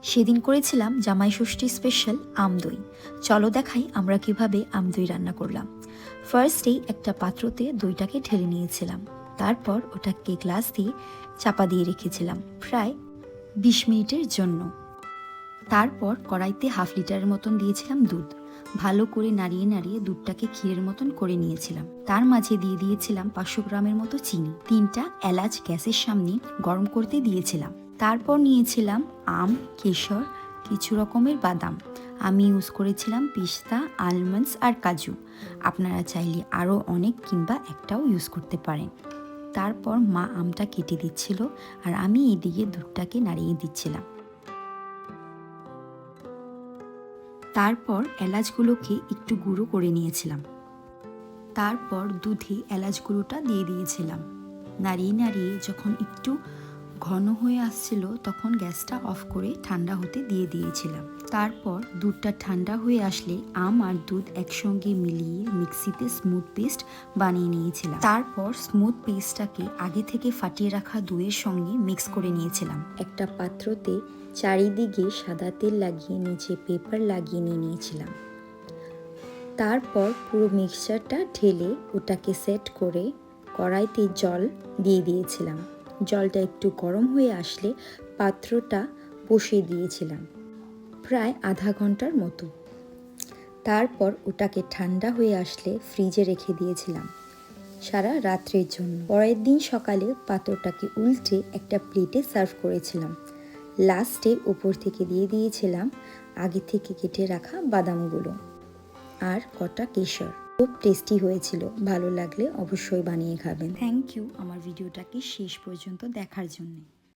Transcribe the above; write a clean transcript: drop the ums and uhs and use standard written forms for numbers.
সেদিন করেছিলাম জামাই ষষ্ঠী স্পেশাল আমদই। চলো দেখাই আমরা কিভাবে আমদই রান্না করলাম। ফার্স্টেই একটা পাত্রতে দইটাকে ঢেলে নিয়েছিলাম, তারপর ওটাকে গ্লাস দিয়ে চাপা দিয়ে রেখেছিলাম প্রায় 20 মিনিটের জন্য। তারপর কড়াইতে হাফ লিটারের মতন দিয়েছিলাম দুধ। ভালো করে নাড়িয়ে নাড়িয়ে দুধটাকে ক্ষীরের মতন করে নিয়েছিলাম। তার মাঝে দিয়ে দিয়েছিলাম 500 গ্রামের মতো চিনি। 3টা এলাচ গ্যাসের সামনে গরম করতে দিয়েছিলাম। তারপর নিয়েছিলাম আম, কেশর, কিছু রকমের বাদাম। আমি ইউজ করেছিলাম পিস্তা, আলমন্ডস আর কাজু। আপনারা চাইলে আরও অনেক কিংবা একটাও ইউজ করতে পারেন। তারপর মা আমটা কেটে দিচ্ছিল আর আমি এদিকে দুধটাকে নাড়িয়ে দিচ্ছিলাম। তারপর এলাচগুলোকে একটু গুঁড়ো করে নিয়েছিলাম। তারপর দুধে এলাচ গুঁড়োটা দিয়ে দিয়েছিলাম। নাড়িয়ে নাড়িয়ে যখন একটু ঘন হয়ে আসছিল তখন গ্যাসটা অফ করে ঠান্ডা হতে দিয়ে দিয়েছিলাম। তারপর দুধটা ঠান্ডা হয়ে আসলে আম আর দুধ একসঙ্গে মিলিয়ে মিক্সিতে স্মুথ পেস্ট বানিয়ে নিয়েছিলাম। তারপর স্মুথ পেস্টটাকে আগে থেকে ফাটিয়ে রাখা দইয়ের সঙ্গে মিক্স করে নিয়েছিলাম। একটা পাত্রতে চারিদিকে সাদা তেল লাগিয়ে নিচে পেপার লাগিয়ে নিয়েছিলাম। তারপর পুরো মিক্সচারটা ঢেলে ওটাকে সেট করে কড়াইতে জল দিয়ে দিয়েছিলাম। জলটা একটু গরম হয়ে আসলে পাত্রটা বসিয়ে দিয়েছিলাম প্রায় আধা ঘন্টার মতো। তারপর ওটাকে ঠান্ডা হয়ে আসলে ফ্রিজে রেখে দিয়েছিলাম সারা রাত্রের জন্য। পরের দিন সকালে পাত্রটাকে উল্টে একটা প্লেটে সার্ভ করেছিলাম। লাস্টে উপর থেকে দিয়ে দিয়েছিলাম আগে থেকে কেটে রাখা বাদামগুলো আর কটা কেশর। খুব টেস্টি হয়েছিল। ভালো লাগলে অবশ্যই বানিয়ে খাবেন। থ্যাংক ইউ আমার ভিডিওটাকে শেষ পর্যন্ত দেখার জন্য।